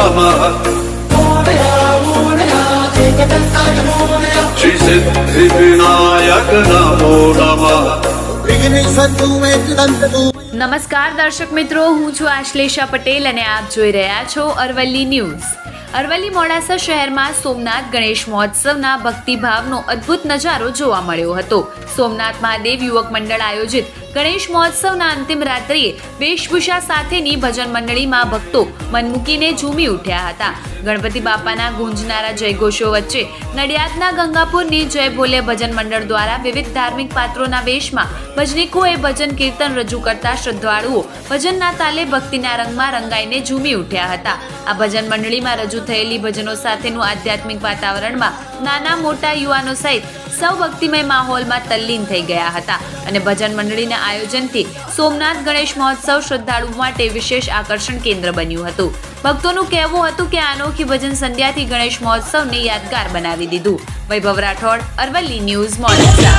नमः श्री सिद्धिविनायक नमो नमः। નમસ્કાર દર્શક મિત્રો, હું છું આશ્લેષા પટેલ અને આપ જોઈ રહ્યા છો અરવલ્લી ન્યૂઝ। અરવલ્લી મોડાસા શહેરમાં સોમનાથ ગણેશ મહોત્સવના ભક્તિભાવનો અદ્ભુત નજારો જોવા મળ્યો હતો। સોમનાથ મહાદેવ યુવક મંડળ આયોજિત ગણેશ મહોત્સવના અંતિમ રાત્રિએ વેશભૂષા સાથેની ભજન મંડળીમાં ભક્તો મન મૂકીને ઝૂમી ઉઠ્યા હતા। ગણપતિ બાપાના ગુંજનારા જયઘોષો વચ્ચે નડિયાદના ગંગાપુરની જય ભોલે ભજન મંડળ દ્વારા વિવિધ ધાર્મિક પાત્રોના વેશમાં ભજનીકોએ ભજન કીર્તન રજૂ કરતા શ્રદ્ધાળુઓ ભજનના તાલે ભક્તિના રંગમાં રંગાઈને ઝૂમી ઉઠ્યા હતા। આ ભજન મંડળીમાં રજૂ થયેલી ભજનો સાથેનું આધ્યાત્મિક વાતાવરણમાં નાના મોટા યુવાનો સહિત સૌ ભક્તિમય માહોલમાં તલ્લીન થઈ ગયા હતા અને ભજન મંડળીના આયોજનથી સોમનાથ ગણેશ મહોત્સવ શ્રદ્ધાળુઓ માટે વિશેષ આકર્ષણ કેન્દ્ર બન્યું હતું। ભક્તોનું કહેવું હતું કે અનોખી ભજન સંધ્યાથી ગણેશ મહોત્સવને યાદગાર બનાવી દીધું। વૈભવ રાઠોડ, અરવલ્લી ન્યૂઝ, મોડાસા।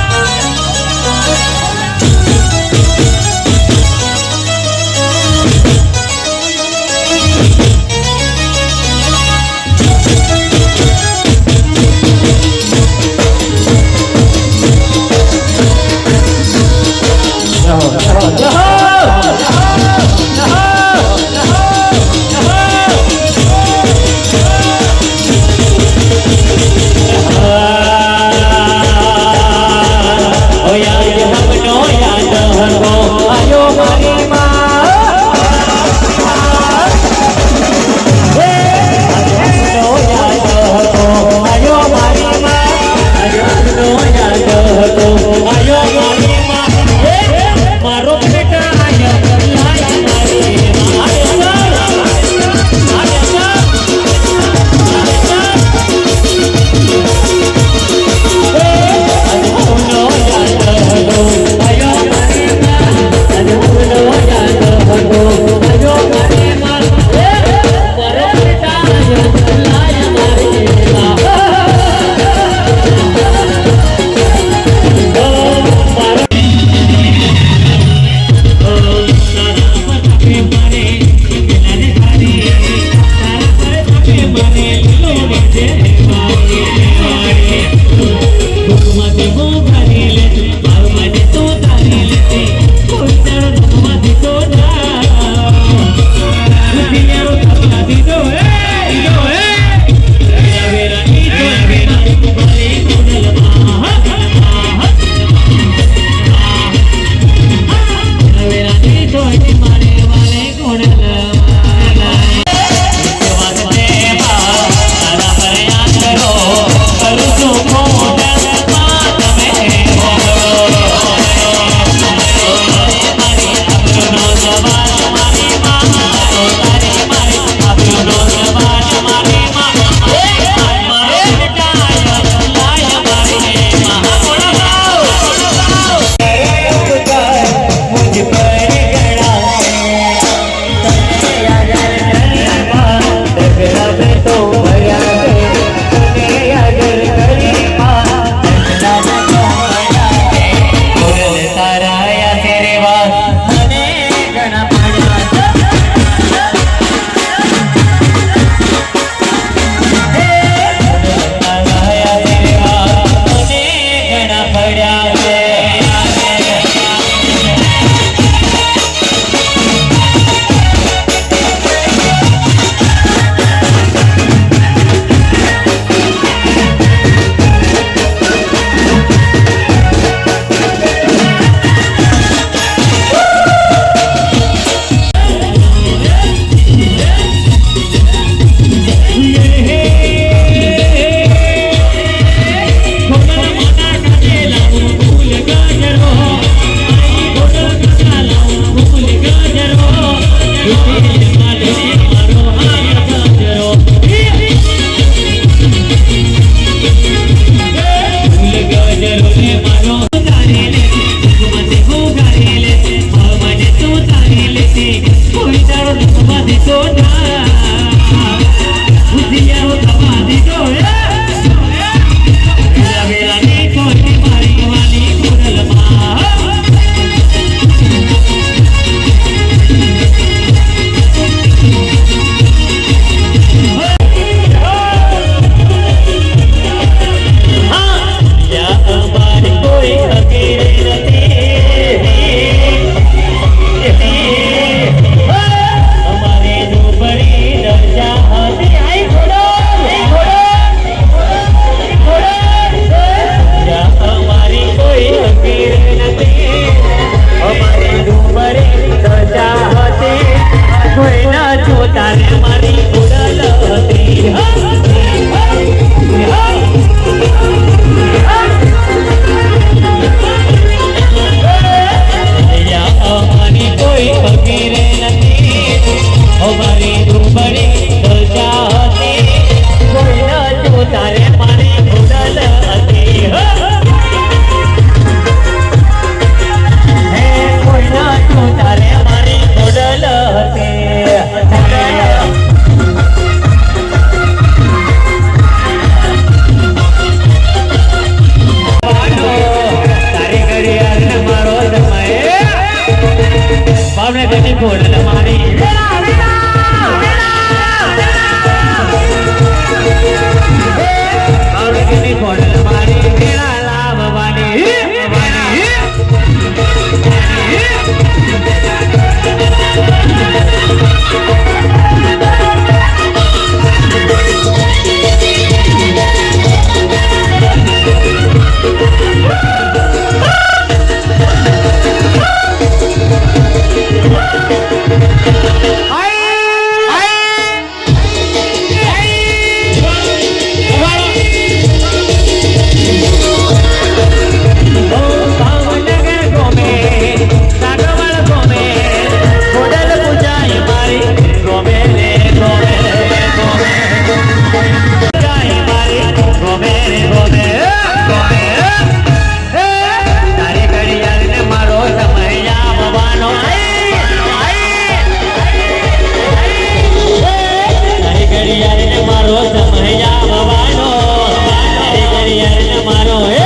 યાર મારો હે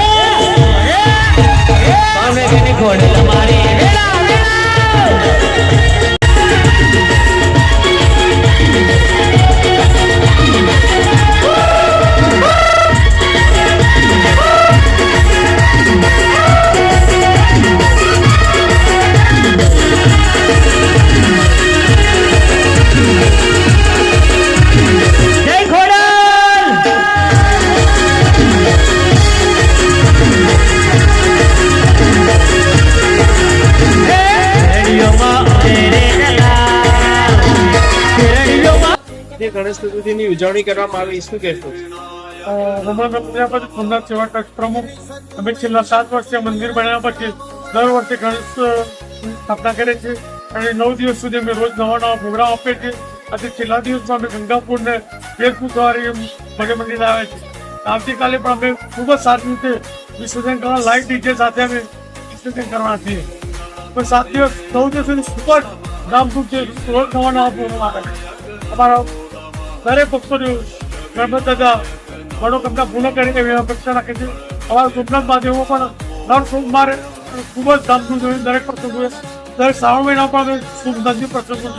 સામે કને ખોડલ મારી વેલા ગણેશ ચતુર્થીની ઉજવણી કરવામાં આવી શું કહેશો? હમણાં પ્રજાપતિ સોમનાથ સેવા ટ્રસ્ટ પ્રમુખ અમે છેલ્લા 7 વર્ષથી મંદિર બનાવ્યા પછી દર વર્ષે ગણેશ સ્થાપના કરે છે અને 9 દિવસ સુધી અમે રોજ નવા નવા પ્રોગ્રામ આપીએ છીએ. આજે છેલ્લા દિવસમાં અમે ગંગાપુરને વેરપુર સવારે ભજન મંદિર આવ્યા છે. આવતીકાલે પણ અમે ખૂબ જ સારી રીતે વિસર્જન કરવા લાઇટ ડીજે સાથે અમે વિસર્જન કરવાના છીએ. પણ 7 દિવસ 9 દિવસ સુધી ખૂબ જ ધામધૂમથી રોજ નવા નવા પ્રોગ્રામ આવે છે. અમારા દરેક ભક્તોને ગણપત દાદા મનોકામના પૂર્ણ કરીને એવી અપેક્ષા રાખે છે. અમારા સોમનાથ મહાદેવો પણ દર સોમવારે ખૂબ જ ધામધૂમ દરેક પ્રસંગોએ દરેક શ્રાવણ મહિના પણ અમે શુભ નદી પ્રસંગો